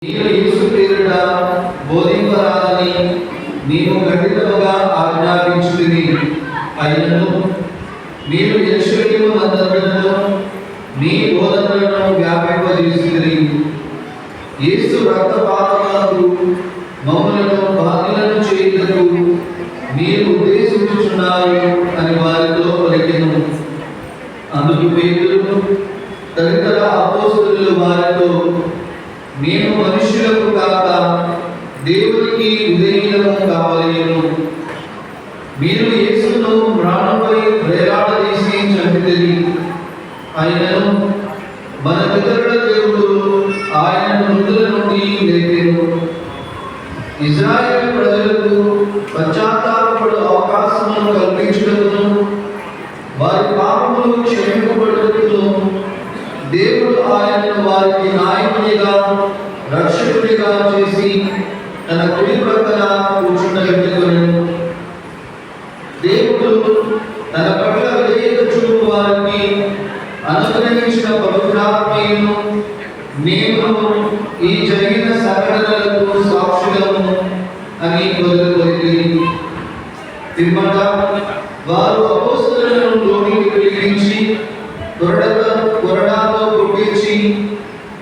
మీరు యేసు పేరిట బోధింపరాదని మేము ఖండితముగా ఆజ్ఞాపించుటిని. అయినను మీరు యెరూషలేము మందంతటను మీ బోధనలను వ్యాపింపజేసిరి. యేసు రక్తపాతములకు మమ్ములను బాధ్యులను చేయుటకు మీరు ఉద్దేశించుచున్నారు అని వారితో పలికెను. అందుకు పేతురు తదితర అపోస్తలులు వారితో, మేము మనుష్యులకు కాక దేవునికి విధేయులము కావలేను. మీరు యేసును మ్రాణుపై వేలాడదీసి చంపితిరి. అయినను మన పితరుల దేవుడు ఆయనను మృతుల నుండి లేపెను. ఇశ్రాయేలు ప్రజలకు పశ్చాత్తాపపడు అవకాశమును కల్పించుటకును వారి పాపములు క్షమింపబడుటకును దేవుడు ఆయనను వారికి నాయకునిగా రక్షకునిగా చేసి తన కుడి ప్రక్కన కూర్చుండబెట్టుకొనెను. దేవుడు తన పట్ల విధేయత చూపు వారికి అనుగ్రహించిన పవిత్రాత్మను మేము ఈ జరిగిన సంఘటనలకు సాక్షులము అని మొదలుపెట్టి పిమ్మట వారు అపోస్తలులను లోనికి పిలిపించి కొరడాతో కొట్టించి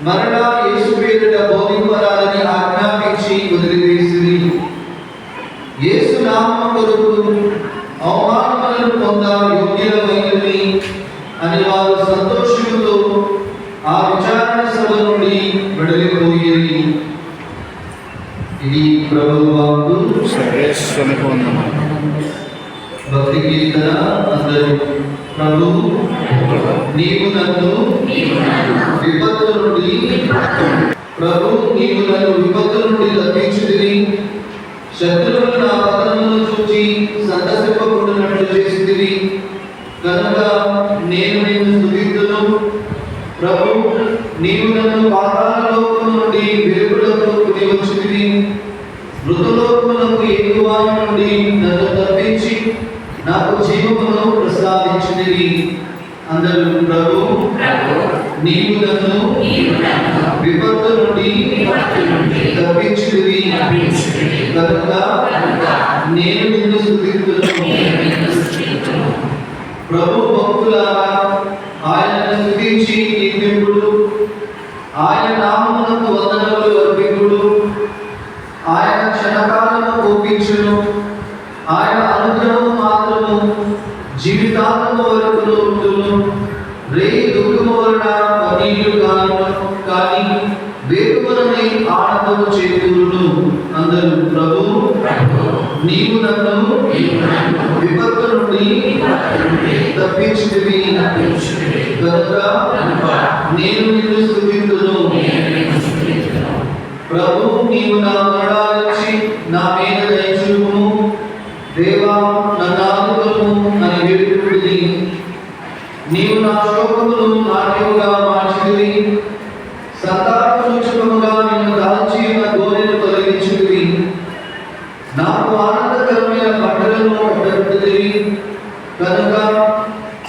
మరలా యేసు పేరిట బోధింపరాదని ఆజ్ఞాపించి వదిలివేసిరి. యేసు నామము కొరకు అవమానములను పొంద యోగ్యులమైనవి అని వారు సంతోషముతో ఆ విచారణ సభ నుండి వెడలిపోయేది. ఇది ప్రభువు వాక్కు. భక్తి కీర్తన. అందరూ ప్రభు నీవు నన్ను విపత్తు నుండి తప్పించుతివి. శత్రువులు నా పతనమును చూచి సంతసింపకుండానట్లు చేసితివి కనుక నేను నిన్ను స్తుతింతును. ప్రభు నీవు నన్ను పాతాళలోకము నుండి వెలుగులోకి కొనివచ్చితివి. మృతలోకమునకు ఎగువాని నుండి నన్ను తప్పించి నాకు జీవమును ప్రసాదించితివి. అందరూ ప్రభు నీవు నన్ను విపత్తు నుండి తప్పించితివి కనుక నేను నిన్ను స్తుతింతును. ప్రభు భక్తులారా ఆయనను స్తుతించి కీర్తింపుడు, ఆయన నామమునకు వందనములు అర్పింపుడు. ఆయన క్షణకాలము కోపించును, ఆయన అనుగ్రహము మాత్రము జీవితాంతము వరకు ఉండును. రేయి దుఃఖము వలన కన్నీళ్లు కానీ వేకువనై ఆనందము చేకూరును. అందరూ ప్రభు నీవు నన్ను విపత్తు నుండి తప్పించితివి కనుక నేను నిన్ను స్తుతింతును. ప్రభు నీవు నా మరణాలించి నా మీద దయ చూపుము. దేవా నన్ను ఆదుకొనుము అని వేడుకుంటుని. నీవు నా శోకమును నాట్యముగా మార్చితివి. సంతాప సూచకముగా నిన్ను దాల్చి నా గోనెను తొలగించితివి. నాకు ఆనందకరమైన పంటలను కట్టబెట్టితివి కనుక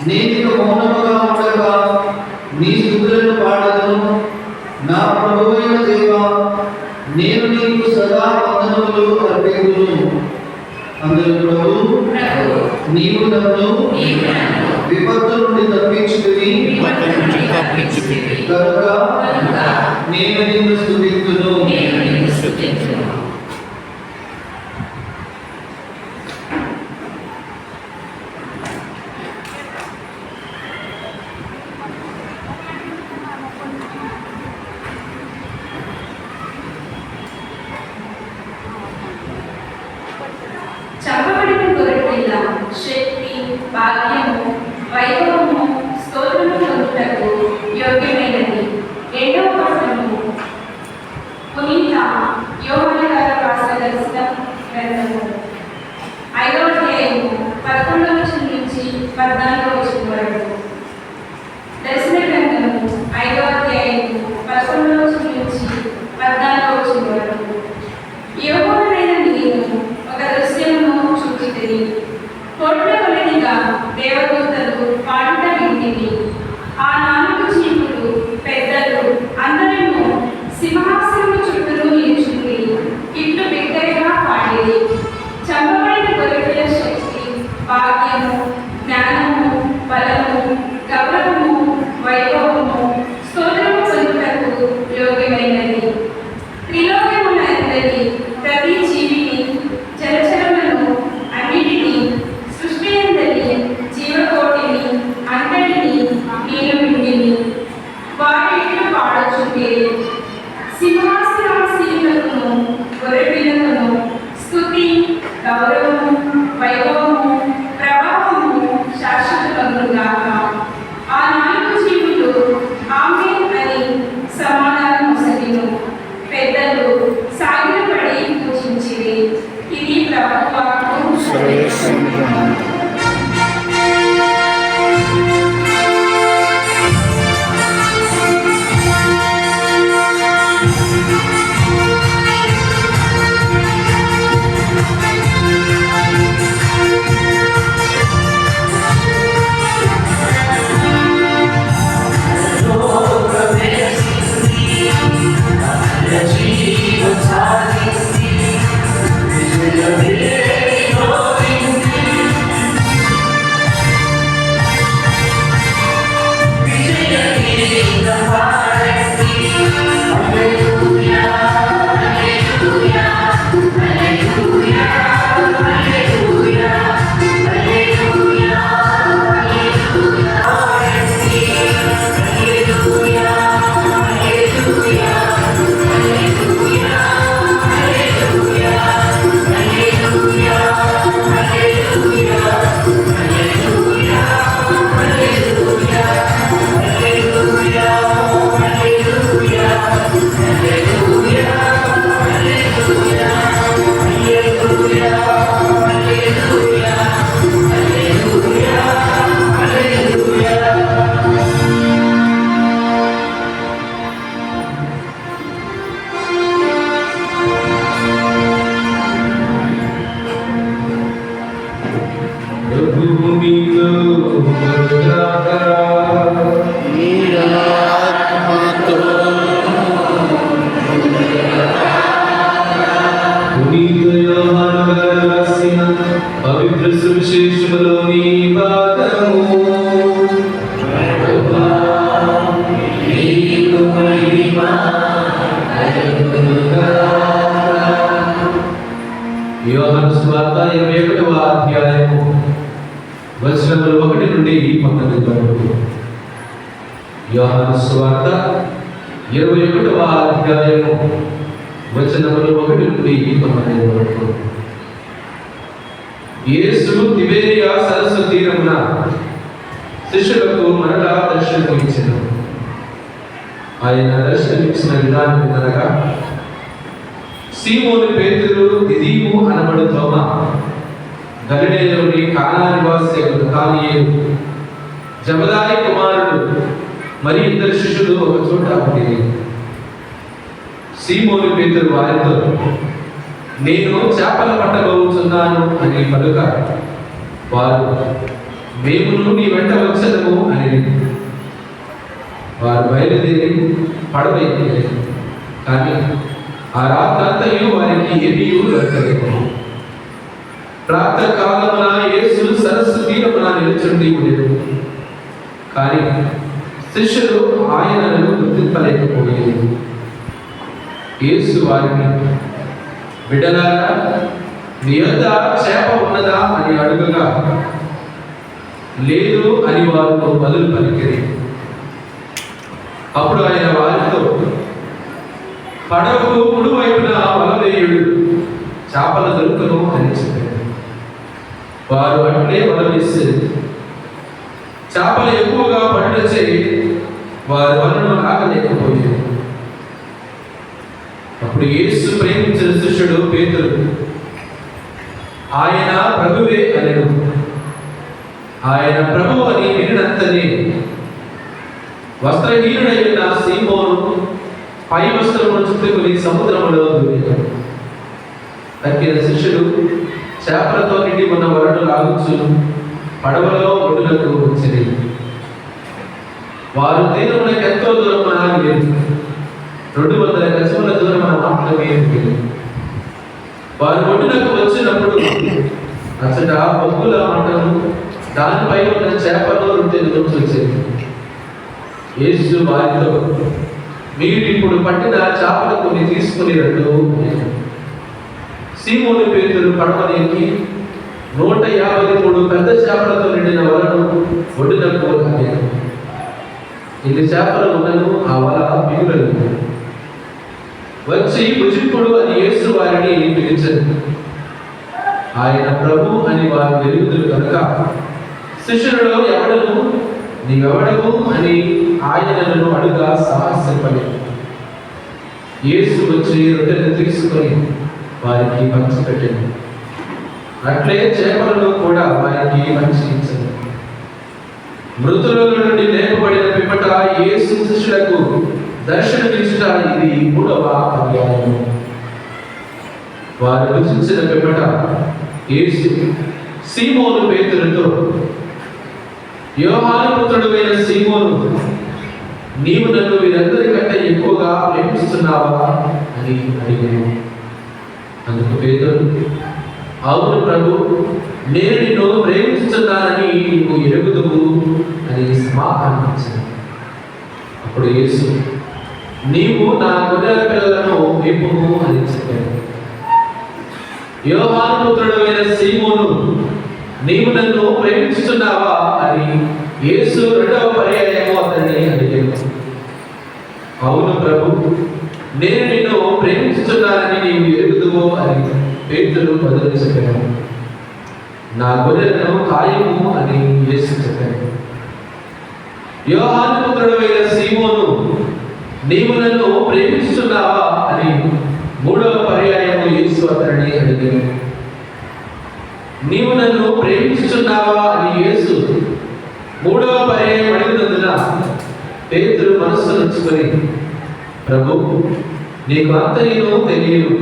నేను మౌనముగా ఉండగా నీ స్తుతులను పాడదను. నా ప్రభువైన దేవా నేను నీకు సదా వందనములు అర్పింతును. అందరూ ప్రభు నీవు నన్ను విపత్తు నుండి తప్పించితివి కనుక నేను నిన్ను స్తుతింతును. చెప్పబడిన గొర్రెపిల్ల శక్తి, భాగ్యము, వైభవము, స్తోత్రము పొందుటకు యోగ్యమైనది. రెండవ పట్టణము పునీత యోహాను గారు రాసిన దర్శన గ్రంథము 5వ అధ్యాయము 11వ వచనం నుంచి 14వ వచనం వరకు. దర్శన గ్రంథము 5వ అధ్యాయము 11వ వచనం నుంచి 14వ వచనం వరకు. యెహోవానైన నేను ఒక దృశ్యమును చూచితిని. కోట్ల కొలదిగా దేవ గొర్రెపిల్లకును స్తుతి, గౌరవము, వైభవము, ప్రభావము శాశ్వతమగునుగాక. ఆ 4 జీవులు ఆమేన్ అని సమాధానం మొసగిను. పెద్దలు సాగిలపడి పూజించిరి. ఇది ప్రభువు వాక్కు. పవిత్ర సువిశేషములోని భాగము. యోహాను సువార్త 21వ అధ్యాయము వచనములు 1 నుండి 19 వరకు. యోహాను సువార్త 21వ అధ్యాయము వచనములు 1 నుండి 19 వరకు. యేసు తిబేరియా సరస్సు తీరమున శిష్యులకు మరలా దర్శనమిచ్చెను. ఆయన దర్శనమిచ్చిన విధానం ఏదనగా, సీమోను పేతురు, దిదీము అనబడు తోమ, గలిలయలోని కానా నివాసి నాతనయేలు, జబదాయి కుమారుడు మరి 2 శిష్యులు ఒక చోట ఉండిరి. సీమోను పేతురు వారితో, నేను చేపల పట్టబోతున్నాను అని పలుక, వారు, మేమును నీ వెంట వచ్చదము అని. వారు బయలుదేరి పడవ ఎక్కిరి. కానీ ఆ రాత్రంతయు వారికి ఏమీ దొరకలేదు. ప్రాతకాలమున యేసు సరస్సు తీరమున నిలుచుండి ఉండెను. కానీ శిష్యులు ఆయనను గుర్తింపలేకపోయేది. యేసు వారిని, బిడ్డలారా, నీ యొద్ద చేప ఉన్నదా అని అడుగగా, లేదు అని వారు బదులు పలికిరి. అప్పుడు ఆయన వారితో, పడవకు కుడివైపున వల వేయుడు, చేపలు దొరుకును అని చెప్పారు. వారు అట్లే వల వేశారు. చేపలు ఎక్కువగా పడినచే వారు వలను ఆగలేకపోయారు. అప్పుడు యేసు ప్రేమించిన శిష్యుడు పేతురు, ఆయన ప్రభువే అనెను. ఆయన ప్రభువు అని వినినంతనే వస్త్రహీనుడైన సీమోను పై వస్త్రమును చుట్టుకుని సముద్రములో దూరాడు. తక్కిన శిష్యులు చేపలతో నిండి ఉన్న వలను లాగుచు పడవలో ఒడ్డునకు వచ్చింది. వారు తీరమునకు ఎంతో దూరం ఆగలేదు. 200 గజముల దూరం మాత్రమే ఉంది. వారు ఒడ్డునకు వచ్చినప్పుడు అచ్చట బొగ్గుల మంటను, దానిపై ఉన్న చేపలు రొట్టెలను చూసింది. యేసు వారితో, మీరు ఇప్పుడు పట్టిన చేపలు కొన్ని తీసుకుని రండు. సీమోను పేతురు పడవని ఎక్కి 153 పెద్ద చేపలతో నిండిన వలను ఒడ్డునకు లాగాడు. ఇన్ని చేపలు ఉన్నను ఆ వల మిగులలేదు. వచ్చి భుజింపుడు అని యేసు వారిని పిలిచారు. ఆయన ప్రభు అని వారు వెలుగుదురు కనుక శిష్యులలో ఎవడను నీవెవడవు అని ఆయనను అడుగా సాహసపడలేదు. యేసు వచ్చి రొట్టెను తీసుకొని వారికి పంచిపెట్టాడు. అట్లే చేపలను కూడా వారికి పంచి ఇచ్చాడు. మృతుల నుండి లేపబడిన పిమ్మట యేసు శిష్యులకు దర్శనమిచ్చుట ఇది 3వ పర్యాయము. వారు రుచించిన పిమ్మట యేసు సీమోను పేతురుతో, యోహాను పుత్రుడైన సీమోను, నీవు నన్ను వీరందరికంటే ఎక్కువగా ప్రేమిస్తున్నావా అని అడిగాను. అందుకు పేతురు, అవును ప్రభు, నేను నిన్ను ప్రేమిస్తున్నానని నీవు ఎరుగుదువు అని సమాధానమిచ్చాను. అప్పుడు యేసు, నీవు నా గొర్రెల పిల్లలను మేపుము అని చెప్పాడు. యోహాను పుత్రుడైన సీమోను, నీవు నన్ను ప్రేమిస్తున్నావా అని యేసు 2వ పర్యాయము అతన్ని అడిగాడు. అవును ప్రభు, నేను నిన్ను ప్రేమిస్తున్నానని నీవు ఎరుగుదువు అని పేతురు బదులు చెప్పాడు. నా గొర్రెలను కాయము అని యేసు చెప్పాడు. యోహాను పుత్రుడైన సీమోను, నీవు నన్ను ప్రేమిస్తున్నావా అని 3వ పర్యాయము యేసు అతన్ని అడిగాడు. నీవు నన్ను ప్రేమిస్తున్నావా అని యేసు 3వ పర్యాయం అడిగినందున పేతురు మనస్సు నుంచుకొని, ప్రభు, నీకు అంతయు తెలియదు,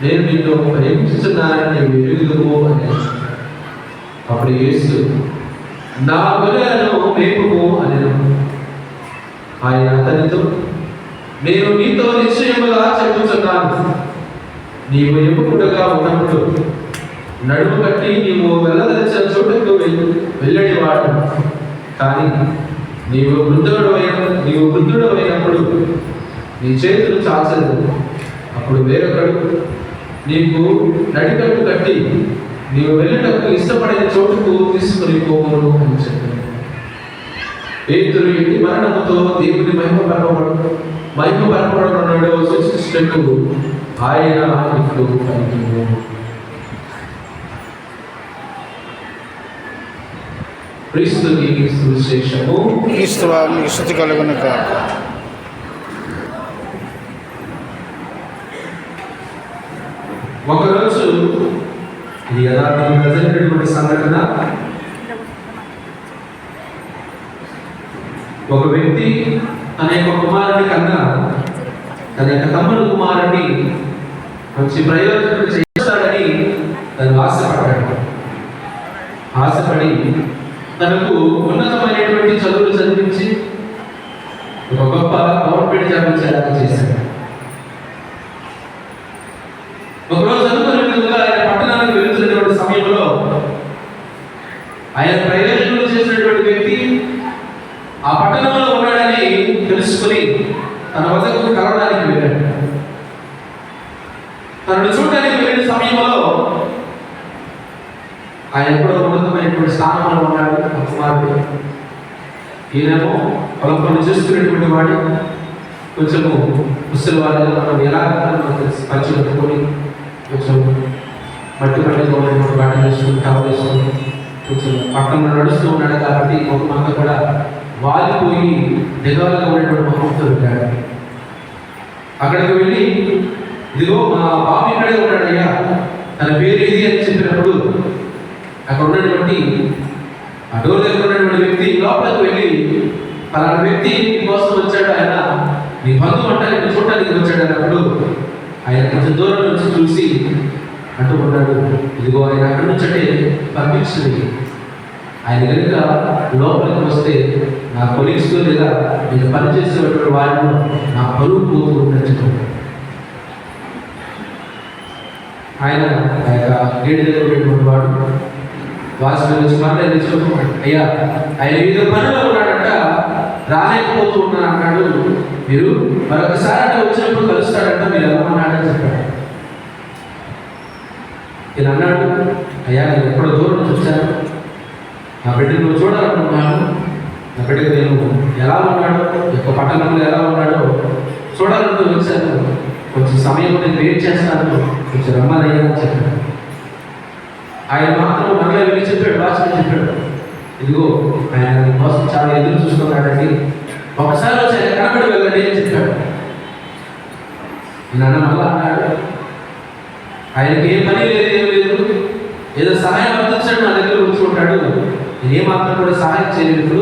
నేను నిన్ను ప్రేమిస్తున్నానని నీవు ఎరుగుదువు అని. అప్పుడు యేసు, నా గొర్రెలను మేపుము అనెను. ఆయన అతనితో, నేను నీతో నిశ్చయముగా చెప్పుచున్నాను, నీవు ఎముకుడుగా ఉన్నప్పుడు నడుము కట్టి నీవు వెళ్ళదలిచిన చోటుకు వెళ్ళనివాడు. కానీ నీవు వృద్ధుడమైనప్పుడు నీ చేతులు చాచదు. అప్పుడు వేరొకడు నీకు నడికట్టు కట్టి నీవు వెళ్ళటకు ఇష్టపడిన చోటుకు తీసుకుని పోవును అని చెప్పాడు. పేతురు ఇంటి మరణముతో దేవుని మహిమపరపడనున్నాడో సూచించినట్టు ఆయన ఇట్లు పలికెను. క్రీస్తుని సువిశేషము. క్రీస్తువా మీకు స్తుతి కలుగును గాక. ఒకరోజు ఇది యథార్థంగా జరిగినటువంటి సంఘటన. ఒక వ్యక్తి తన యొక్క కుమారుని కన్నా తన యొక్క తమ్ముడు కుమారుని మంచి ప్రయోజనం చేస్తాడని తను ఆశపడి తనకు ఉన్నతమైనటువంటి చదువులు చదివించి ఒక గొప్ప గవర్నమెంట్ జాబ్ ఇచ్చేలాగా చేశాడు. ఒకరోజు అనుకున్న విధంగా ఆయన పట్టణానికి వెళ్తున్నటువంటి సమయంలో ఆయన ప్రయోజనం చేసినటువంటి వ్యక్తి ఆ పట్టణంలో ఉన్నాడని తెలుసుకుని తన వద్దకు కలవడానికి వెళ్ళాడు. తనను చూడడానికి వెళ్ళిన సమయంలో ఆయన ఎప్పుడో ఉన్నతమైనటువంటి స్థానంలో ఉన్నాడు. కుమారుడు ఈయనేమో పొలం పనులు చేసుకునేటువంటి వాడు, కొంచెము ముసలి వాళ్ళగా మనం ఎలా పంచి కట్టుకొని కొంచెం మట్టి పట్టుగా ఉన్నటువంటి వాటిని వేసుకుని కవర్ వేసుకొని కొంచెం పట్టణంలో నడుస్తూ ఉన్నాడు. కాబట్టి కొంతమంది కూడా వాలిపోయి దిగాలుగా ఉన్నటువంటి మహమ్మతో ఉంటాడు. అక్కడికి వెళ్ళి, ఇదిగో మా బాబు ఇక్కడే ఉన్నాడయ్యా, తన పేరు ఇది అని చెప్పినప్పుడు అక్కడ ఉన్నటువంటి ఆ డోర్ దగ్గర ఉన్నటువంటి వ్యక్తి లోపలికి వెళ్ళి, పలానా వ్యక్తి కోసం వచ్చాడు, ఆయన నీ బంధువు అంటే నేను చూడటానికి వచ్చాడు అన్నప్పుడు ఆయన కొంచెం దూరం నుంచి చూసి అంటూ ఉన్నాడు, ఇదిగో ఆయన అక్కడి నుంచి అంటే పంపించింది, ఆయన కనుక లోపలికి వస్తే నా కొలీగ్స్తో లేదా నేను పనిచేసేటువంటి వారిలో నా పరువు పోతూ ఉందని చెప్పాడు. ఆయన ఆ యొక్క గేట్ దగ్గర ఉన్నటువంటి వాడు వాచ్మెన్ నుంచి మాట్లాడించు, అయ్యా ఆయన ఏదో పనిలో ఉన్నాడంట, రాలేకపోతూ ఉన్నాను అన్నాడు, మీరు మరొకసారి అంటే వచ్చినప్పుడు కలుస్తాడంట, మీరు ఎలా ఉన్నాడని చెప్పాడు. ఈయన అన్నాడు, అయ్యా నేను ఎక్కడో దూరం చూశాను, నా బిడ్డను నువ్వు చూడాలనుకున్నాను, నా బిడ్డకు నేను ఎలా ఉన్నాడో, యొక్క పట్టణంలో ఎలా ఉన్నాడో చూడాలంటూ వచ్చాను, కొంచెం సమయం నేను వెయిట్ చేస్తాను, కొంచెం రమ్మనయ్యా అని చెప్పాడు. ఆయన మాత్రం మనలో వెళ్ళి చెప్పాడు, వాచ్మెన్ చెప్పాడు, ఇదిగో ఆయన కోసం చాలా ఎదురు చూస్తున్నాడండి, ఒకసారి వచ్చి ఆయన కనబడి వెళ్ళండి అని చెప్పాడు. నాన్న మళ్ళా అన్నాడు, ఆయనకి ఏ పని లేదు, ఏం లేదు, ఏదో సహాయం అందించాడు, నా దగ్గర కూర్చుంటాడు, నేనే మాత్రం కూడా సహాయం చేయలేదు,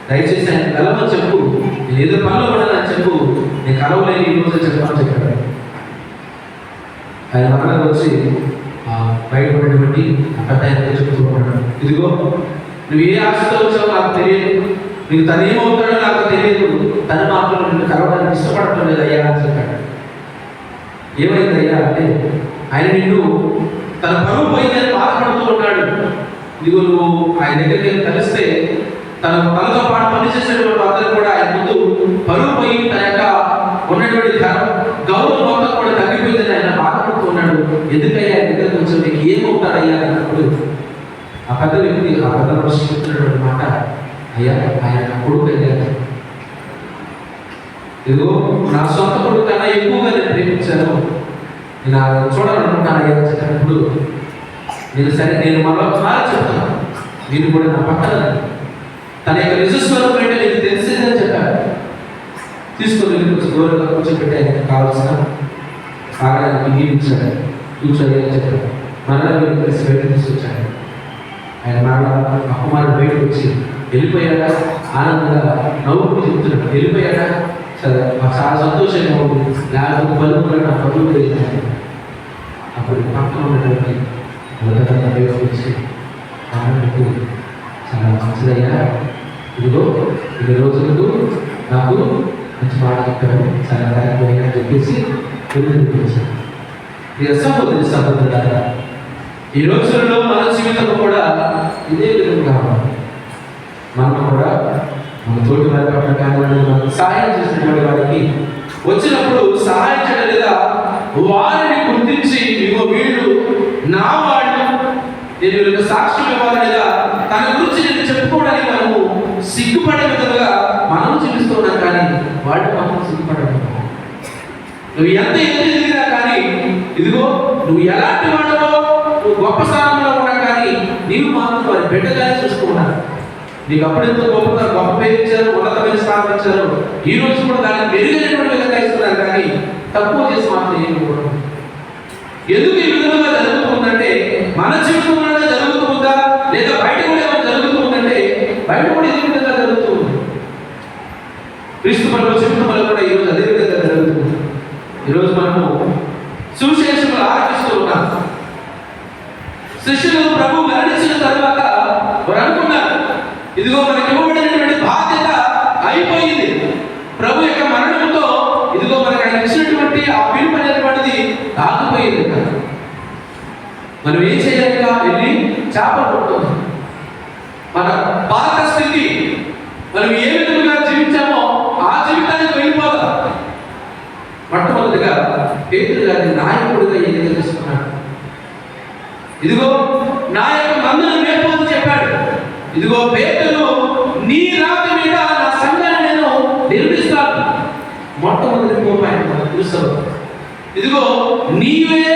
దయచేసి ఆయన కలవని చెప్పు, నేను ఏదో పనిలో పడదని చెప్పు, నేను కలవలేని ఈ రోజు చెప్తాను చెప్పాడు. ఆయన మరలా వచ్చి బయట ఉన్నటువంటి అబ్బాయి చెప్తూ ఉన్నాడు, ఇదిగో నువ్వు ఏ ఆశతో వచ్చావో నాకు తెలియదు, నీకు తను ఏమవుతాడో నాకు తెలియదు, తను మాత్రం నిన్ను కలవడానికి ఇష్టపడటం లేదు అయ్యా అని చెప్పాడు. ఏమైందయ్యా అంటే ఆయన నిన్ను తన పరువు పోయిందని బాధపడుతూ ఉన్నాడు. ఇదిగో నువ్వు ఆయన దగ్గరికి కలిస్తే తనతో పాటు పనిచేసేటువంటి అందరూ కూడా ఆయన ముందు పరువు పోయి తన యొక్క ఉన్నటువంటి గౌరవం మొత్తం కూడా తగ్గిపోయిందని ఆయన బాధపడుతూ ఉన్నాడు. ఎందుకయ్యా ఆయన దగ్గర కొంచెం నీకు ఏమవుతాడయ్యా అన్నప్పుడు ఆ పెద్ద వ్యక్తి ఆ పెద్ద మనిషి చెప్తున్నటువంటి మాట, అయ్యా ఆయన నా కొడుకు అయ్యా, ఇదిగో నా సొంత కొడుకు కన్నా ఎక్కువగా నేను ప్రేమించాను, నేను చూడాలనుకుంటాను అయ్యా చెప్పినప్పుడు నేను సరే నేను మరొకసారి చెప్తాను, నేను కూడా నా పక్కన తన యొక్క నిజస్వరం ఏంటో నీకు తెలిసిందని చెప్పాను. తీసుకొని వెళ్ళి కొంచెం దూరంగా కూర్చోబెట్టి ఆయనకు కావాల్సిన ఆహారానికి నీళ్ళు ఇచ్చాడు, కూర్చొని అని చెప్పాడు. మరలా వీళ్ళు కలిసి బయట తీసుకొచ్చాడు. ఆయన మరలా ఆ కుమారుడు బయటకు వచ్చి వెళ్ళిపోయాక ఆనందంగా నవ్వుకు చెప్తున్నాడు, వెళ్ళిపోయాక సరే చాలా సంతోషంగా ఉంది, లేకపోతే పలుకులు నా పనులు వెళ్ళాను. అప్పుడు పక్కన ఉన్నటువంటి మొదట బయటకు వచ్చి ఆనందకు చాలా మంచిదయ్యా, ఇదిగో 2 రోజులకు నాకు మంచి మాట చెప్పారు, చాలా కార్యక్రమం అని చెప్పేసి తెలియజేశాను. ఇక సహోదరులారా, ఈ రోజుల్లో మన జీవితం కూడా ఇదే విధంగా మనం కూడా మన తోటి వారి పట్ల కానివ్వండి, మనకు సహాయం చేసినటువంటి వారికి వచ్చినప్పుడు సహాయం చేయడం లేదా వారిని గుర్తించి ఇగో వీళ్ళు నా వాళ్ళు, నేను వీళ్ళకి సాక్ష్యం ఇవ్వాలి లేదా తన గురించి నేను చెప్పుకోవడానికి మనము సిగ్గుపడే విధంగా మనం జీవిస్తున్నాం, కానీ వాళ్ళు మాత్రం సిగ్గుపడము. నువ్వు ఎంత ఎదిగినా కానీ ఇదిగో నువ్వు ఎలాంటి వాడవో, నువ్వు గొప్ప స్థానంలో ఉన్నా కానీ నీవు మాత్రం వారి బిడ్డగానే చూసుకున్నాను. నీకు అప్పుడెంతో గొప్ప పేరు ఇచ్చారు, ఉన్నతమైన స్థానం ఇచ్చారు, ఈ రోజు కూడా దాన్ని మెరుగైనటువంటి విధంగా ఇస్తున్నారు, కానీ తక్కువ చేసి మాత్రం ఏమి కూడా. ఎందుకు ఈ విధంగా జరుగుతుందంటే మన జీవితంలోనే జరుగుతుందా లేదా బయట కూడా ఏమైనా జరుగుతుందంటే బయట కూడా ఇదే విధంగా జరుగుతుంది. క్రీస్తు ప్రభువు జీవితంలో కూడా ఈరోజు అదే విధంగా జరుగుతుంది. ఈరోజు మనము సువిశేషములు ఆరంభిస్తూ ఉన్నాం. శిష్యులు ప్రభు మరణించిన తర్వాత వారు అనుకున్నారు, ఇదిగో మనకి ఇవ్వబడినటువంటి బాధ్యత అయిపోయింది, ప్రభు యొక్క మరణంతో ఇదిగో మనకి ఆయన ఇచ్చినటువంటి ఆ పిలుపు అనేటువంటిది ఆగిపోయింది. మనం ఏం చేయాలి? వెళ్ళి చేపలు పడుతుంది. మన పాత స్థితి మనం ఏ విధంగా జీవించామో ఆ జీవితానికి వెళ్ళిపోదాం. మొట్టమొదటిగా పేతురు గారిని నాయకుడిగా ఎన్నిక చేసుకున్నాడు. ఇదిగో నా యొక్క మందును మేపోతు చెప్పాడు, ఇదిగో పేతురు నీ రాతి మీద నా సంఘాన్ని నేను నిర్మిస్తాను. మొట్టమొదటి కోపాయన చూస్తావు, ఇదిగో నీవే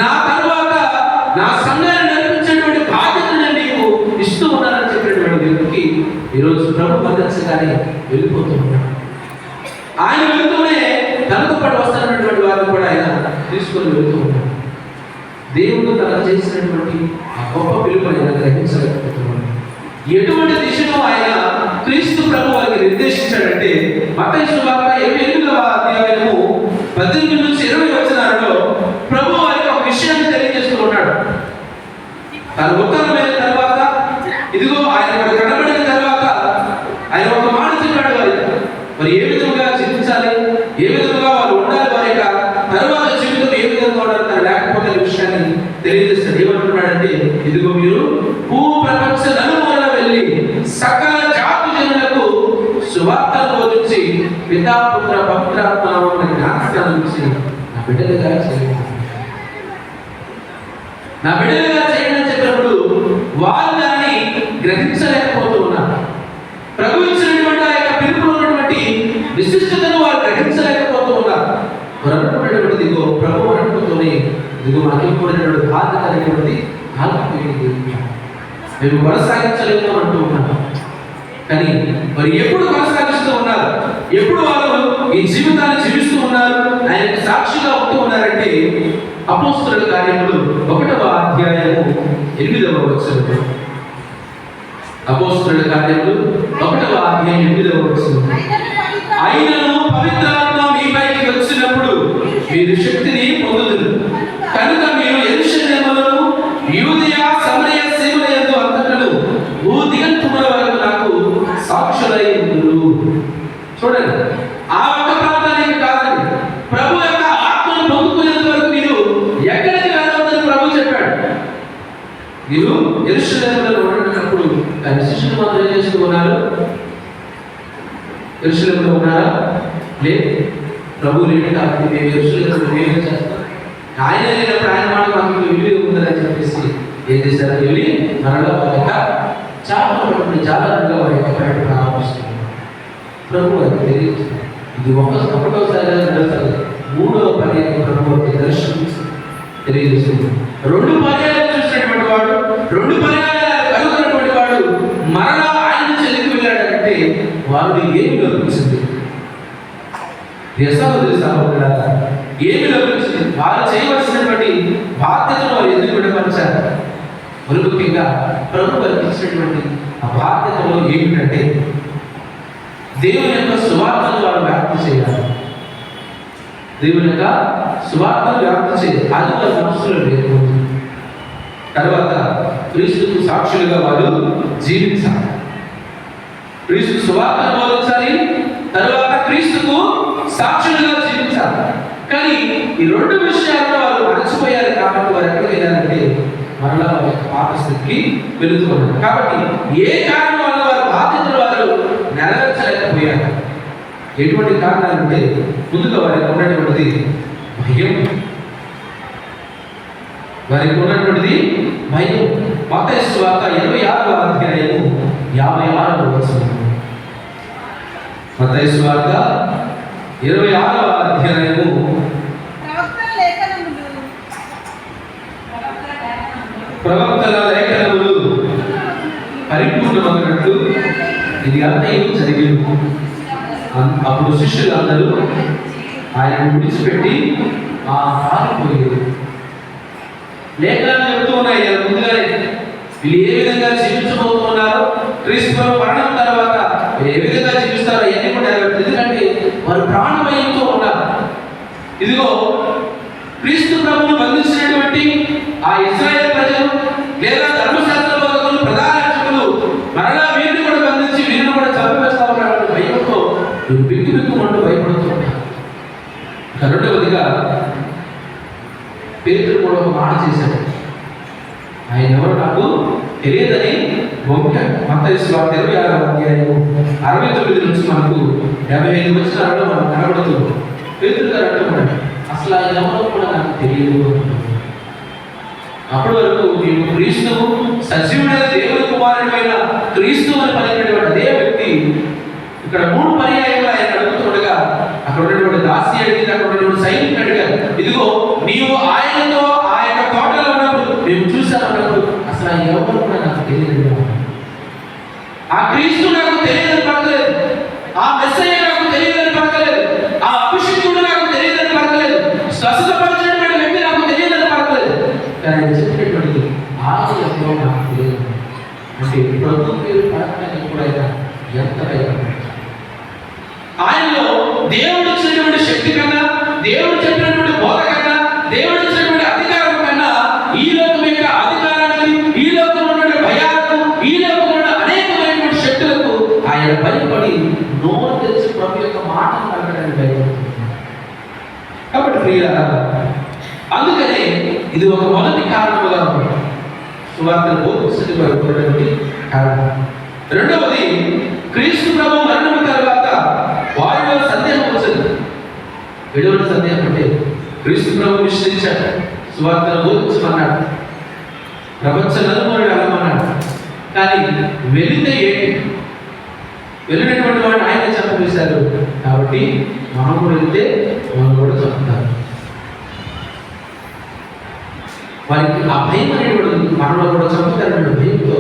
నా తరువాత నా సంఘాన్ని నిర్మించేటువంటి బాధ్యతను నీకు ఇస్తూ ఉన్నానని చెప్పినటువంటి వ్యక్తికి ఈరోజు ప్రభు మద్దతుగానే వెళ్ళిపోతూ ఉన్నాడు. ఆయన వెళ్తూనే తనతో పాటు వస్తున్నటువంటి వారిని కూడా ఆయన తీసుకొని వెళ్తూ ఉన్నాడు. దేవుడు తనకు చేసినటువంటి ఆ గొప్ప పిలుపు ఆయన గ్రహించలేకపోతున్నాడు. ఎటువంటి దిశను ఆయన క్రీస్తు ప్రభు వారికి నిర్దేశించాడంటే మత్తయి సువార్త 28వ అధ్యాయము 18 నుంచి 20 వచనాలలో ప్రభు వారికి ఒక విషయాన్ని తెలియజేస్తూ ఉన్నాడు. తన ఉత్తరమైన తర్వాత ఇదిగో ఆయన కనబడిన తర్వాత ఆయన ఒక మాట చెప్పాడు వారికి, మరి ఏ విధంగా జీవించాలి, ఏ విధంగా వాళ్ళు ఉండాలి, వారి యొక్క తర్వాత జీవితం ఏ విధంగా ఉండాలి లేకపోతే విషయాన్ని తెలియజేస్తాడు. ఏమంటున్నాడంటే ఇదిగో మీరు భూ ప్రపంచ నలుమూలన వెళ్ళి సకల జాతి జనులకు సువార్తను బోధించి పితా పుత్ర పవిత్రాత్మ నామమున జ్ఞానస్నానం ఇచ్చి నా బిడ్డలుగా చేయండి, నా బిడ్డలుగా చేయండి అని చెప్పినప్పుడు వారు దాన్ని గ్రహించలేకపోతూ ఉన్నారు. ప్రభు ఇచ్చినటువంటి ఆ యొక్క పిలుపులో ఉన్నటువంటి విశిష్టతను వారు గ్రహించలేకపోతూ ఉన్నారు. వారు రెండవటువంటిది ఇదిగో ప్రభు అనుకుంటూనే ఇదిగో మనకి ఇవ్వబడినటువంటి బాధ్యత అనేటువంటి మేము కొనసాగించలేము అంటూ ఉన్నాము. కానీ మరి ఎప్పుడు కొనసాగిస్తూ ఉన్నారు, ఎప్పుడు వాళ్ళు ఈ జీవితాన్ని జీవిస్తూ ఉన్నారు, ఆయనకు సాక్షిగా ఉంటూ ఉన్నారంటే అపోస్తలుల కార్యములు 1వ అధ్యాయము 8వ వచనం. అపోస్తలుల కార్యములు 1వ అధ్యాయం 8వ వచనం. అయినను పవిత్రాత్మ మీపైకి వచ్చినప్పుడు మీరు శక్తిని పొందుదురు, కనుక మీరు యెరూషలేములో యూదయ సమరయ సీమలయందు అంతటను భూదిగంతముల వరకు నాకు సాక్షులై ఉందురు. చూడండి, ఆ ఒక్క ప్రాంతానికి కాదండి, ప్రభు యొక్క ఆత్మను పొందుకునేంత వరకు మీరు ఎక్కడికి వెళ్ళవద్దని ప్రభు చెప్పాడు. మీరు యెరూషలేములో ఉన్నప్పుడు కానీ శిష్యులు మాత్రం ఏం చేస్తూ ఉన్నారు? యెరూషలేములో ఉన్నారా? లేదు, ప్రభు లేడు కాబట్టి మేము యెరూషలేములో ఏం చేస్తాం? ఆయన లేనప్పుడు ఆయన మాట మాకు విలువ ఉందని చెప్పేసి ఏం చేశారు? వెళ్ళి మరలా వారి యొక్క చాలా జాగ్రత్తగా వారి యొక్క ప్రయాణం ప్రారంభిస్తున్నారు. ప్రభు వారికి తెలియదు. ఇది ఒకటోసారి రెండోసారి 3వ పర్యాయం ప్రభు వారికి దర్శనం తెలియజేస్తుంది. 2 పర్యాయాలు చూసినటువంటి వాడు, 2 పర్యాయాలు కలుగుతున్నటువంటి వాడు మరలా ఆయన చెల్లికి వెళ్ళాడంటే వారు ఏమి లోపించింది? ఏమి లోపించింది? వారు చేయవలసినటువంటి బాధ్యతను వారు ఎందుకు విడమర్చారు? మరి ముఖ్యంగా ప్రభు వారికి ఇచ్చినటువంటి ఆ బాధ్యతలో ఏమిటంటే దేవుని యొక్క సువార్తను వారు వ్యాప్తి చేయాలి. దేవుని యొక్క సువార్తను వ్యాప్తి చేయాలి. అది వారి మనసులో లేదు. తర్వాత క్రీస్తుకు సాక్షులుగా వారు జీవించాలి. క్రీస్తు సువార్తను బోధించాలి, తర్వాత క్రీస్తుకు సాక్షులుగా జీవించాలి. కానీ ఈ 2 విషయాల్లో వారు మరచిపోయారు కాబట్టి వారు ఎక్కడికి వెళ్ళారంటే మరలా వారి యొక్క పాత స్థితికి వెళుతున్నారు. కాబట్టి ఏ కారణం వల్ల వారి బాధ్యతలు వారు నెరవేర్చలేకపోయారు? ఎటువంటి కారణాలంటే ముందుగా వారికి ఉన్నటువంటిది భయం. వారికి ఉన్నటువంటిది భయం. మత్తయి సువార్త 26వ అధ్యాయము 56వ వచనం. మత్తయి సువార్త 26వ అధ్యాయము ప్రవక్తల లేఖనములు పరిపూర్ణమగినట్లు ఇది అంతయు జరిగింది. అప్పుడు శిష్యులు అందరూ ఆయనను విడిచిపెట్టి పారిపోయారు. లేఖనాలు చెబుతూ ఉన్నాయి ముందుగానే వీళ్ళు ఏ విధంగా జీవించబోతున్నారు, క్రీస్తు మరణం తర్వాత ఏ విధంగా జీవిస్తారో అవన్నీ కూడా ఎందుకంటే వారు ప్రాణభయంతో ఉన్నారు. ఇదిగో క్రీస్తు ప్రభువును బంధించినటువంటి ఆ ఇశ్రాయేలు ప్రజలు లేదా ధర్మశాస్త్ర బోధకులు, ప్రధాన యాజకులు మరలా వీరిని కూడా బంధించి వీరిని కూడా చంపివేస్తా ఉన్నాడు భయంతో బిక్కుమంటూ భయపడుతూ ఉన్నారు. రెండవదిగా పేతురు కూడా ఒక మాట చేశాడు. ఆయన ఎవరు నాకు తెలియదని మత్తయి సువార్త 26వ అధ్యాయము 69 నుంచి మనకు 55 వచనాలలో మనం కనబడుతుంది. పేతురు గారు అంటున్నాడు, అసలు ఆయన ఎవరో కూడా నాకు తెలియదు. అప్పటి వరకు నీవు క్రీస్తువు, సజీవుడైన దేవుని కుమారుడైన క్రీస్తు అని పలికినటువంటి అదే వ్యక్తి ఇక్కడ 3 పర్యాయాలు ఆయన అడుగుతుండగా అక్కడ ఉన్నటువంటి దాసి అడిగింది, అక్కడ ఉన్నటువంటి సైనికుడు అడిగారు, ఇదిగో నీవు ఆయనతో ఆ యొక్క తోటలో ఉన్నప్పుడు మేము చూసామన్నప్పుడు అసలు ఆయన ఎవరు కూడా నాకు తెలియదు. ఆ క్రీస్తు నాకు తెలియదని పడకలేదు, ఆ మెస్సయ్య నాకు తెలియదని పడకలేదు, ఆ అభిషిక్తుడు నాకు తెలియదని పడకలేదు, స్వస్థపరిచినటువంటి వ్యక్తి నాకు తెలియదని పడకలేదు. కానీ ఆయన చెప్పినటువంటి ఆయన ఎవరో నాకు తెలియదు అంటే ప్రభు పేరు పడకడానికి కూడా ఎంత భయపడ్డాడు. ఆయనలో దేవుడు ఇచ్చినటువంటి శక్తి కన్నా, దేవుడు చెప్పినటువంటి బోధ కన్నా, దేవుడు ఇచ్చినటువంటి అధికారం కన్నా ఈ లోకం యొక్క అధికారానికి, ఈ లోకంలో ఉన్న భయాలకు, ఈ లోకంలో అనేకమైనటువంటి శక్తులకు ఆయన భయపడి నోరు తెరిచి ప్రభు యొక్క మాటలు పలకడానికి భయపడుతుంది. కాబట్టి ప్రియులారా, అందుకనే ఇది ఒక మొదటి కారణముగా ఉంది సువార్తను బోధించడానికి కారణం. రెండవది, క్రీస్తు ప్రభు మరణం తర్వాత వారిలో సందేహం వచ్చింది. ఎటువంటి సందేహం అంటే క్రీస్తు ప్రభు విశ్లేషించాడు, సువార్తను బోధించమన్నాడు, ప్రపంచ నలుమూలలు వెళ్ళమన్నాడు. కానీ వెళితే ఏంటి? వెళ్ళినటువంటి వాడు ఆయన చంపేశారు కాబట్టి మనం కూడా వెళ్తే మనం కూడా చంపుతారు. వారికి ఆ భయం అనేటువంటి మనలో కూడా చంపుతారనే భయంతో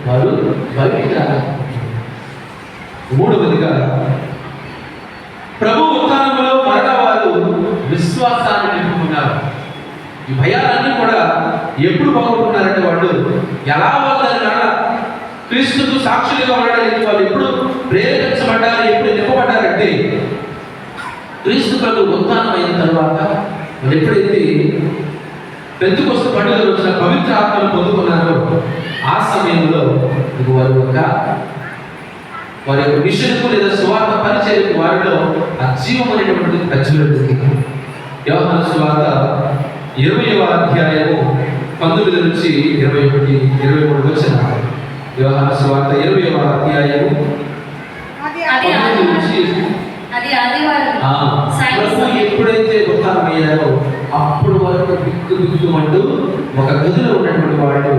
వారు బయటికి రాలేదు. మూడవదిగా ప్రభు ఉత్థానంలో మరణ వారు విశ్వాసాన్ని నింపుకున్నారు. ఈ భయాలన్నీ కూడా ఎప్పుడు పోగొట్టుకున్నారంటే వాళ్ళు ఎలా వాళ్ళని క్రీస్తుకు సాక్షులుగా ఉండడానికి వాళ్ళు ఎప్పుడు ప్రేరేపించబడ్డారు, ఎప్పుడు నింపబడ్డారంటే క్రీస్తు ప్రభు ఉత్థానం అయిన తర్వాత వాళ్ళు ఎప్పుడైతే పెంతెకొస్తు పండుగ రోజున పవిత్ర ఆత్మను పొందుకున్నారో ఆ సమయంలో వారి యొక్క మిషన్కు లేదా సువార్త పరిచర్యకు వారిలో అజీవం అనేటువంటిది ప్రజ్వలించింది. యోహాను సువార్త 20వ అధ్యాయము 19 నుంచి 21, 23 వచనాలు. యోహాను సువార్త 20వ అధ్యాయము 19 నుంచి ప్రభు ఎప్పుడైతే ఉత్థానమయ్యారో అప్పుడు వరకు బిక్కుమంటూ ఒక గదిలో ఉన్నటువంటి వాళ్ళు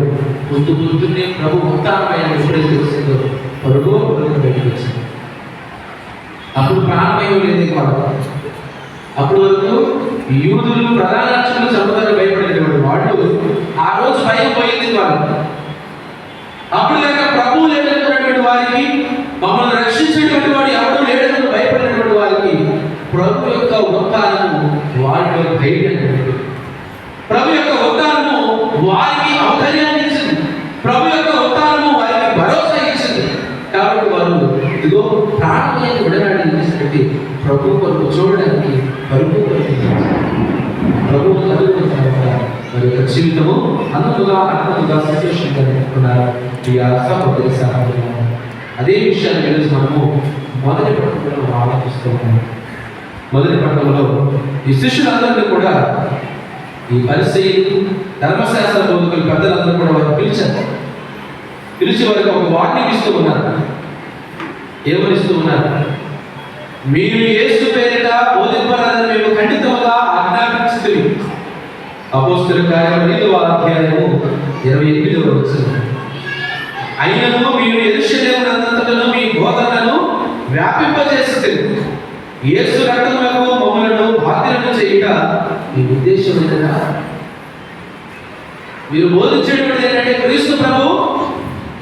పొద్దున్నే ప్రభు ఉత్థానమయ్యారు ఎప్పుడైతే వచ్చిందో పరుగు బయటకు వచ్చింది. అప్పుడు ప్రాణభయం లేదు వాడు. అప్పుడు వరకు యూదులు ప్రధాన అర్చకులు చంపుతారు భయపడేటువంటి వాళ్ళు ఆ రోజు భయం పోయింది వాళ్ళు. అప్పుడు లేక ప్రభువు లేనటువంటి వారికి, మమ్మల్ని రక్షించేటువంటి వాడు ఎవరు లేడని భయపడినటువంటి వారికి ప్రభు యొక్క ఉత్థానము వారిలో ధైర్యం, ప్రభు యొక్క ఉత్థానము వారికి ఔదార్యాన్ని ఇచ్చింది, ప్రభు యొక్క ఉత్థానము వారికి భరోసా ఇచ్చింది. కాబట్టి వారు ఇదిగో ప్రాణమైన విడనాడి తీసుకెట్టి ప్రభు కొరకు చూడడానికి పరుగు ప్రభువు చదువుకున్న తర్వాత వారి యొక్క జీవితము అన్నముగా సంతోషంగా నింపుకున్నారు. అదే విషయాన్ని ఈరోజు మనము మొదటి పట్టణంలో ఆలోచిస్తూ ఉన్నాము. మొదటి పట్టణంలో ఈ శిష్యులందరినీ కూడా ఈ పరిసయ్యులు, ధర్మశాస్త్ర బోధకులు, పెద్దలందరూ కూడా వారు పిలిచి వారికి ఒక వార్నింగ్ ఇస్తూ ఉన్నారు. ఏమనిస్తూ ఉన్నారు? మీరు యేసు పేరిట బోధింపరాదని మేము ఖండితముగా ఆజ్ఞాపించుతుంది. అపోస్తలుల కార్యములు 5వ అధ్యాయము 28వ వచనం. అయినను మీరు యెరూషలేమునంతటను మీ బోధనను వ్యాపింపజేస్తుంది. యేసు రక్తములకు మమ్మలను బాధ్యులను చేయుట మీ ఉద్దేశం ఏంటంటే మీరు బోధించేటువంటి ఏంటంటే క్రీస్తు ప్రభు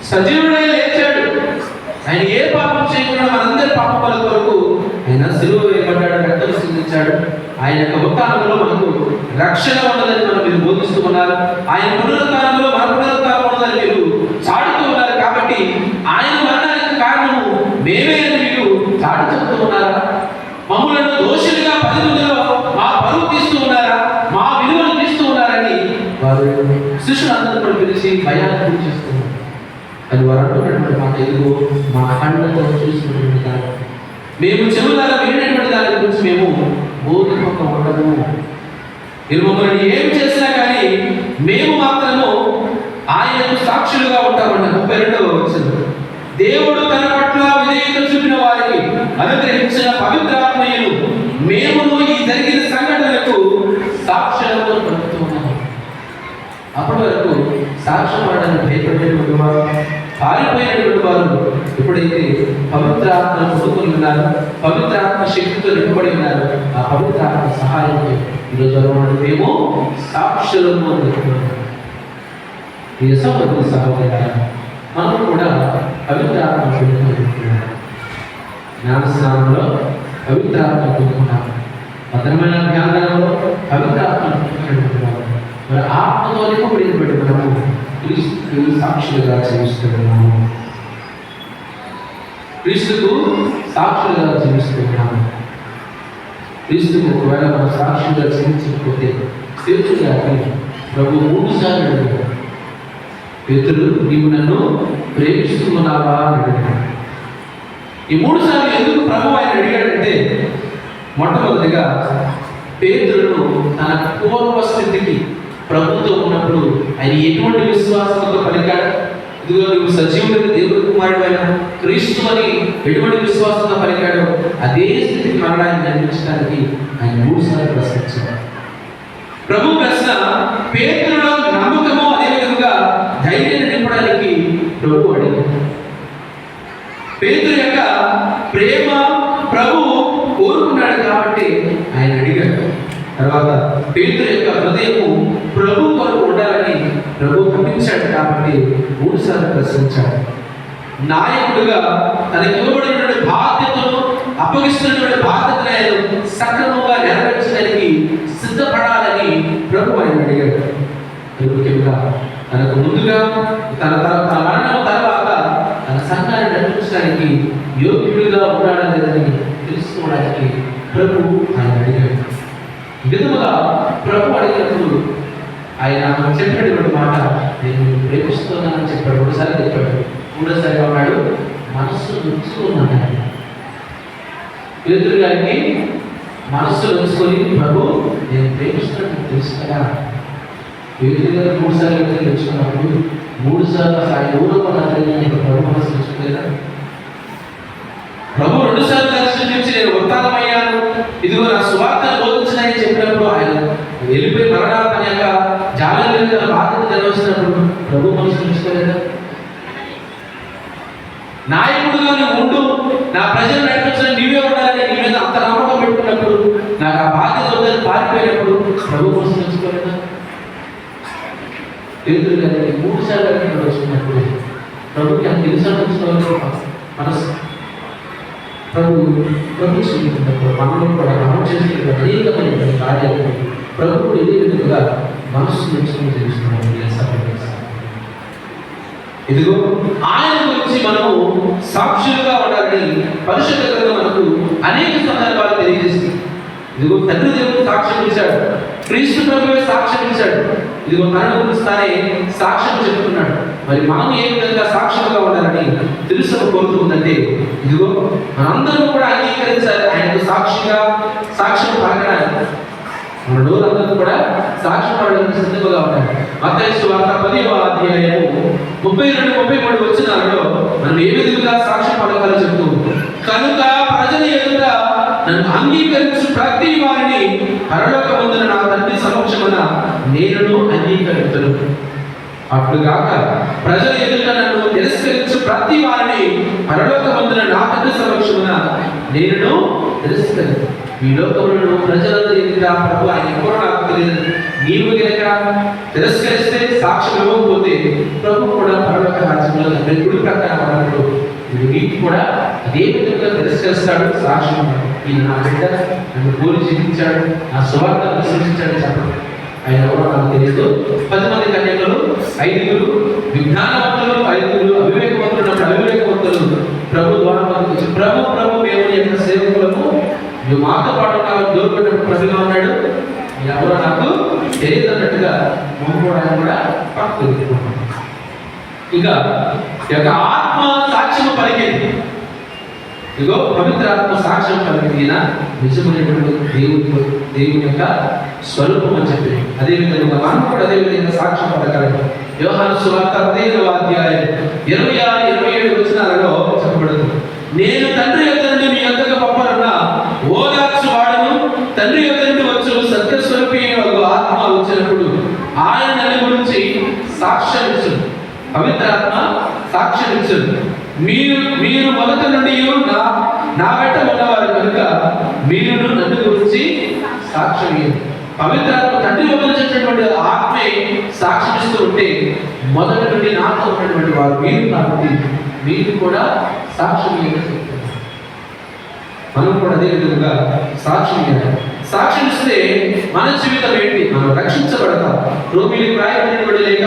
సజీవుడై లేచాడు, ఆయన ఏ పాపం చేయకుండా మనందరి పాపముల కొరకు ఆయన సిలువ వేయబడ్డాడు, రక్తం సిందించాడు. ఆయన యొక్క ఉత్థానంలో మనకు రక్షణ ఉన్నదని మీరు బోధిస్తూ ఉన్నారు. ఆయన పునరుత్థానంలో మన పునరుత్థానం ఉన్నదని మీరు చాటుతూ ఉన్నారు. కాబట్టి ఆయన మరణానికి కారణము మేమే అని మీరు చాటు చెప్తూ ఉన్నారా? మమ్మలను దోషులుగా 10 మందిలో మా పరువు తీస్తూ ఉన్నారా, మా విలువను తీస్తూ ఉన్నారని వారు శిష్యులందరూ కూడా పిలిచి భయాన్ని గురి చేస్తున్నారు. అది వారు అంటున్నటువంటి మాట, ఎదుగు మా కళ్ళతో చూసినటువంటి దాని, మేము చెవులారా వినేటువంటి దాని గురించి మేము బోధింపక ఉండము. మీరు మమ్మల్ని ఏం చేసినా కానీ మేము మాత్రము ఆయనకు సాక్షులుగా ఉంటామన్న 32వ వచనం. దేవుడు తన పట్ల విధేయత చూపిన వారికి అనుగ్రహించిన పవిత్రాత్మయులు మేమును ఈ జరిగిన సంఘటనలకు సాక్ష్యాలతో పలుకుతున్నాము. అప్పటి వరకు సాక్ష్యం పడడానికి భయపడేటువంటి వారు, పారిపోయినటువంటి వారు ఎప్పుడైతే పవిత్రాత్మ పొందుకొని ఉన్నారు, పవిత్రాత్మ శక్తితో నింపబడి ఉన్నారు, ఆ పవిత్రాత్మ సహాయంతో ఈరోజు మేము సాక్షులను ఈ సహోదరు సహోదరులారా, మనం కూడా పవిత్రాత్మ పొందుకుంటున్నాం. జ్ఞానస్నానంలో పవిత్రాత్మ పొందుకున్నాము, భద్రమైన జ్ఞానంలో పవిత్రాత్మ పొందుకుంటున్నాము. మరి ఆత్మతో నింపబడినటువంటి మనము క్రీస్తుకు సాక్షులుగా జీవిస్తున్నాము. క్రీస్తుకు సాక్షులుగా జీవిస్తున్నాము. క్రీస్తుకు ఒకవేళ మనం సాక్షులుగా జీవించకపోతే తీర్చుగాకి ప్రభు 3 సార్లు అడిగాడు, పేతురు నీవు నన్ను ప్రేమిస్తున్నావా అని అడిగాడు. ఈ 3 సార్లు ఎందుకు ప్రభు ఆయన అడిగాడంటే, మొట్టమొదటిగా పేతురును తన పూర్వస్థితికి ప్రభుత్వం ఉన్నప్పుడు ఆయన ఎటువంటి విశ్వాసంతో పలికాడు? ఇదిగో నువ్వు సజీవుడిని దేవుడి కుమారుడు అయిన క్రీస్తు అని ఎటువంటి విశ్వాసంతో పలికాడో అదే స్థితికి మరలా ఆయన జన్మించడానికి ఆయన 3 సార్లు ప్రశ్నించాడు. ప్రభు ప్రశ్న పేతురులో నమ్మకము, అదేవిధంగా ధైర్యాన్ని నింపడానికి ప్రభు అడిగాడు. పేతురు యొక్క ప్రేమ ప్రభు కోరుకున్నాడు కాబట్టి ఆయన అడిగాడు. తర్వాత పేతురు యొక్క హృదయము ప్రభు కొరకు ఉండాలి దర్శించాడు. నాయకుడిగా తనకి ఇవ్వబడినటువంటి బాధ్యతను, అప్పగిస్తున్నటువంటి బాధ్యతను ఆయన సక్రమంగా నెరవేర్చడానికి సిద్ధపడాలని ప్రభు ఆయన అడిగాడు. ముఖ్యంగా తనకు ముందుగా తన మరణం తర్వాత తన సంఘాన్ని నడిపించడానికి యోగ్యుడిగా ఉన్నాడని లేదని తెలుసుకోవడానికి ప్రభు ఆయన అడిగాడు. విధముగా ప్రభు అడిగినప్పుడు ఆయన చెప్పినటువంటి మాట, నేను ప్రేమిస్తున్నానని చెప్పాడు. ఒకసారి చెప్పాడు, మూడోసారి ఉన్నాడు, మనస్సు ఉంచుకున్నాను. పేతురు గారికి మనస్సు ఉంచుకొని, ప్రభు నేను ప్రేమిస్తున్నాను తెలుసు కదా. పేతురు గారు 3 సార్లు తెలుసుకున్నప్పుడు 3 సార్లు ఆయన ఊరుకున్నాను ప్రభు మనస్సు ఉంచుకోలేదా? ప్రభు 2 సార్లు దర్శించి నేను ఉత్తానమయ్యాను, ఇదిగో నా సువార్తను బోధించనని చెప్పినప్పుడు ఆయన వెళ్ళిపోయి మరణాన్ని యొక్క జాగ్రత్త తన బాధ్యత నిర్వహించినప్పుడు ప్రభు మనసు ఉంచుకోలేదా? నాయకుడుగా నువ్వు ఉండు, నా ప్రజలు నడిపించడం నీవే ఉండాలని నీ మీద అంత నమ్మకం పెట్టుకున్నప్పుడు, నాకు ఆ బాధ్యత వద్దని పారిపోయినప్పుడు ప్రభు మనసు ఉంచుకోలేదా? పేతురు గారికి 3 సార్లు వచ్చినప్పుడు ప్రభుకి అంత తెలుసు మనసు. ప్రభు చూపించినప్పుడు మనలో కూడా మనం చేసిన అనేకమైన కార్యాలు ప్రభుత్వం ఇదే విధంగా మనస్సు నుంచుకొని తెలుస్తున్నాము. ఇదిగో ఆయన గురించి మనము సాక్షులుగా ఉండాలని పరిశుద్ధ గ్రంథం మనకు అనేక సందర్భాలు తెలియజేస్తుంది. ఇదిగో తండ్రి దేవుడు సాక్ష్యం ఇచ్చాడు, క్రీస్తు ప్రభువే సాక్ష్యం ఇచ్చాడు. ఇదిగో తన గురించి తానే సాక్ష్యం చెప్తున్నాడు. మరి మనం ఏ విధంగా సాక్ష్యంగా ఉండాలని తెలుసు కోరుతుందంటే, ఇదిగో మనందరం కూడా అంగీకరించాలి ఆయనకు సాక్ష్యం పలకడానికి. మన డోరందరూ కూడా సాక్ష్యం పడడానికి సిద్ధంగా ఉండాలి. మత్తయి సువార్త 10వ అధ్యాయము 32-33 వచనాలలో మనం ఏ విధంగా సాక్ష్యం పలకాలో చెప్తూ, కనుక ప్రజల ఎదుట నన్ను అంగీకరించు ప్రతి వారిని పరలోకమందున నా తండ్రి సమక్షమున నేను అంగీకరించను. అట్లుగాక ప్రజల ఎదుట నన్ను తిరస్కరించు ప్రతి వారిని పరలోకమందున నా తండ్రి సమక్షమున నేను తిరస్కరించను. ఈ లోకంలో ప్రజలందరూ ఎదుట ప్రభు ఆయన ఎప్పుడో నాకు తెలియదు, నీవు కనుక తిరస్కరిస్తే సాక్ష్యం ఇవ్వకపోతే ప్రభు కూడా పరలోక రాజ్యంలో గుడి ప్రకారం అన్నప్పుడు నీకు కూడా అదే విధంగా తిరస్కరిస్తాడు. సాక్ష్యం ఈయన నా బిడ్డ నన్ను గోలి జీవించాడు, నా సువార్తను విశ్వసించాడు చెప్పండి. ఆయన ఎవరో నాకు తెలియదు. 10 మంది కన్యకలు, 5 విజ్ఞానవంతులు, 5 అవివేకవంతులు. అవివేకవంతులు ప్రభు ద్వారా ప్రభు దేవుని యొక్క సేవకులకు నువ్వు మాతో పాటు నాకు దూరపెట్టినప్పుడు ప్రభుగా ఉన్నాడు, ఎవరో నాకు తెలియదు అన్నట్టుగా మొహం కూడా పక్కకు. ఇక యొక్క ఆత్మ సాక్ష్యం పలికింది. ఇగో పవిత్ర ఆత్మ సాక్ష్యం పలికింది, నిజమైనటువంటి దేవుని యొక్క స్వరూపం అని చెప్పి. అదేవిధంగా మనం కూడా అదేవిధంగా సాక్ష్యం పలకాలి. యోహాను సువార్త 15వ అధ్యాయం 26-27 వచనాలలో చెప్పబడుతుంది, నేను తండ్రి యొద్ద నుండి మీ యొద్దకు పంపనున్న ఓదార్చు వాడును, తండ్రి యొద్ద నుండి వచ్చు సత్యస్వరూపి ఆత్మ వచ్చినప్పుడు ఆయన నన్ను గురించి సాక్ష్యం ఇచ్చును. పవిత్ర ఆత్మ సాక్ష్యం ఇచ్చును. మీరు మొదట నుండి నా వెంట ఉన్నవారు కనుక మీరు నన్ను గురించి సాక్ష్యం ఇవ్వండి. పవిత్ర ఆత్మ తండ్రి వదిలించినటువంటి ఆత్మే సాక్ష్యం ఇస్తూ ఉంటే, మొదటి నుండి నాతో ఉన్నటువంటి వారు మీరు కాబట్టి మీరు కూడా సాక్ష్యం ఇవ్వాలి. మనం కూడా అదే విధంగా సాక్ష్యం ఇవ్వాలి. సాక్ష్యం ఇస్తే మన జీవితం ఏంటి? మనం రక్షించబడతాం. రోమీయులకు రాయబడినటువంటి లేఖ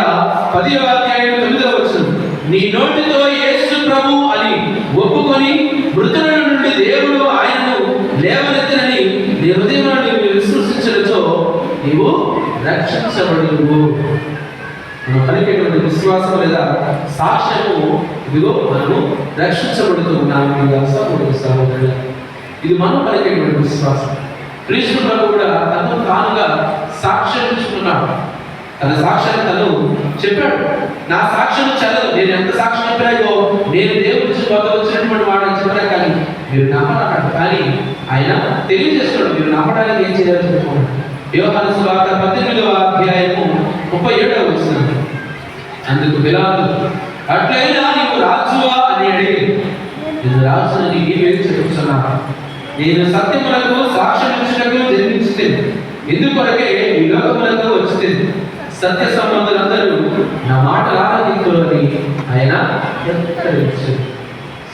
10వ అధ్యాయం 9వ వచనం, నీ నోటితో యేసు ప్రభు అని ఒప్పుకొని మృతుల నుండి దేవుడు ఆయనను లేవనెత్తనని నీ హృదయంలో నీవు విశ్వసించడంతో నీవు రక్షించబడుదువు. మనం పలికేటువంటి విశ్వాసం లేదా సాక్ష్యము, ఇదిగో మనము రక్షించబడుతూ ఉన్నాము. సహోదరులు, ఇది మనం పలికేటువంటి విశ్వాసం. క్రీస్తు ప్రభు కూడా తను తానుగా సాక్ష్యం ఇచ్చుకున్నాడు. తన సాక్ష్యాన్ని తను చెప్పాడు, నా సాక్ష్యం చదవదు, నేను ఎంత సాక్ష్యం చెప్పాగో నేను దేవుడి నుంచి వచ్చినటువంటి వాడని చెప్పాను, కానీ మీరు నమ్మన్నాడు. కానీ ఆయన తెలియజేస్తున్నాడు, మీరు నమ్మడానికి ఏం చేయాలో చెప్పుకోండి. యోహాను సువార్త 18వ అధ్యాయము 37వ వచనం, అందుకు పిలాతు, అట్లయినా నీవు రాజువా అని అడిగి, నేను రాజుని నీవే చెప్పుచున్నాను, నేను సత్యములకు సాక్ష్యం ఇచ్చుటకు జన్మించుతేను, ఎందుకొరకే ఈ లోకములకు వచ్చుతేను, సత్య సంబంధులందరూ నా మాట ఆలకింతులు అని ఆయన హెచ్చరించారు.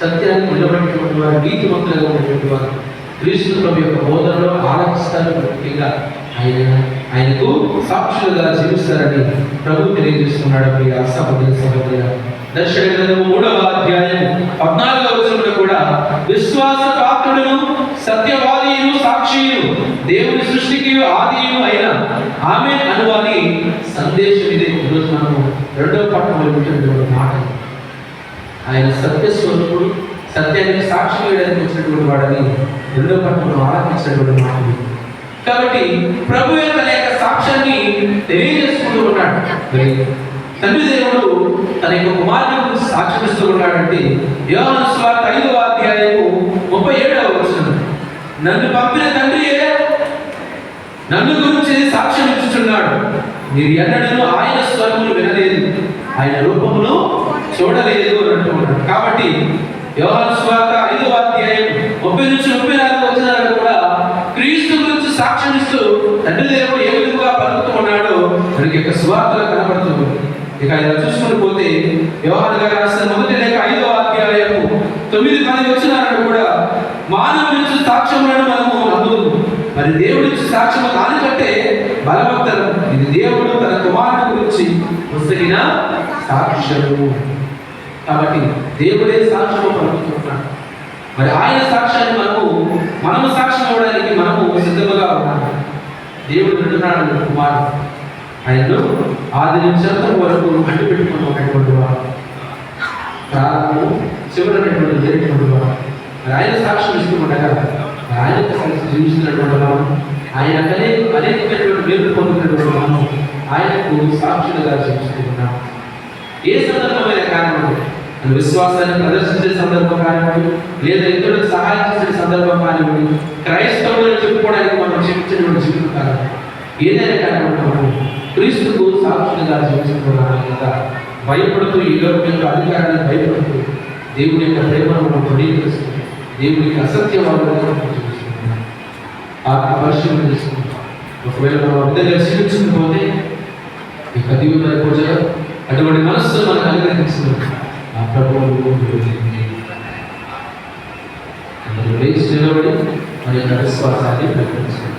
సత్యాన్ని నిలబడినటువంటి వారు, నీతిమంతులుగా ఉన్నటువంటి వారు క్రీస్తు ప్రభు యొక్క బోధనలో ఆలకిస్తారు. ముఖ్యంగా ఆయనకు సాక్షులుగా జీవిస్తారని ప్రభు తెలియజేస్తున్నాడు. ప్రియ సహోదరి సహోదరుల, దర్శన గ్రంథము 3వ అధ్యాయం 14వ వచనంలో కూడా విశ్వాస పాత్రుడును సత్యవాదియు సాక్షియు దేవుని సృష్టికి ఆదియు అయిన ఆమేన్ అనువాని సందేశం ఇదే. ఈరోజు మనము 2వ పట్టణంలో వింటున్నటువంటి మాట. ఆయన సత్యస్వరూపుడు, సత్యానికి సాక్షి వేయడానికి వచ్చినటువంటి వాడని 2వ పట్టణంలో ఆరాధించినటువంటి మాట. కాబట్టి ప్రభు తన యొక్క సాక్ష్యాన్ని తెలియజేసుకుంటూ ఉన్నాడు. తండ్రి దేవుడు తన యొక్క కుమారుని గురించి సాక్ష్యమిస్తూ ఉన్నాడంటే యోహాను సువార్త 5వ అధ్యాయము 37వ వచనం, నన్ను పంపిన తండ్రియే నన్ను గురించి సాక్ష్యం ఇచ్చుచున్నాడు. మీరు ఎన్నడూ ఆయన స్వరమును వినలేదు, ఆయన రూపమును చూడలేదు అని అంటూ ఉన్నాడు. కాబట్టి యోహాను సువార్త 5వ అధ్యాయం 30 నుంచి 34 వచనాలు కూడా క్రీస్తు గురించి సాక్ష్యం ఇస్తూ తండ్రి దేవుడు ఏ విధంగా పలుకుతూ ఉన్నాడో మనకి యొక్క సువార్తలో కనబడుతుంది. ఇక ఇలా చూసుకుని పోతే యోహాను గారు రాసిన మొదటి లేఖ 5వ అధ్యాయము 9-10 వచనాలను కూడా మానవుడి నుంచి సాక్ష్యములను మనము నమ్ముదుము, మరి దేవుడి నుంచి సాక్ష్యము దానికంటే బలవంతరం. ఇది దేవుడు తన కుమారుని గురించి వసగిన సాక్ష్యము. కాబట్టి దేవుడే సాక్ష్యము పలుకుతున్నాడు. మరి ఆయన సాక్ష్యాన్ని మనము సాక్ష్యం ఇవ్వడానికి మనము సిద్ధంగా ఉన్నాము. దేవుడు వింటున్నాడు. కుమారుడు ఆయనను ఆది నుంచి అంతం వరకు అంటు పెట్టుకుని ఉన్నటువంటి వాడు, ప్రారంభము చివరైనటువంటి జరిగినటువంటి వాడు. మరి ఆయన సాక్ష్యం ఇస్తూ ఉండగా ఆయనతో కలిసి జీవిస్తున్నటువంటి మనం, ఆయన అనేకమైనటువంటి మేలు పొందుతున్నటువంటి మనం ఆయనకు సాక్షులుగా జీవిస్తూ ఉన్నాం. ఏ సందర్భమైన కారణం, విశ్వాసాన్ని ప్రదర్శించే సందర్భం కానివ్వండి, లేదా ఇతరులకు సహాయం చేసే సందర్భం కానివ్వండి, క్రైస్తవులను చెప్పుకోవడానికి మనం జీవించినటువంటి జీవితం కాదు, ఏదైనా కానివ్వండి, మనం క్రీస్తుకు సాక్షులుగా జీవిస్తున్నాం కదా. భయపడుతూ ఈ లోకంలో అధికారాన్ని భయపడుతూ దేవుని యొక్క ప్రేమను మనం తృణీకరిస్తూ దేవునికి అసత్యవాదులుగా జీవిస్తున్నాం. ఆత్మ పరిశీలన చేసుకుంటాం. ఒకవేళ మనం విధంగా జీవించకపోతే ఈ కదివుల పూజలో అటువంటి మనస్సు మనకు అనుగ్రహించినట్టు ఆ ప్రభువును లేచి నిలబడి మన యొక్క విశ్వాసాన్ని ప్రకటించాలి.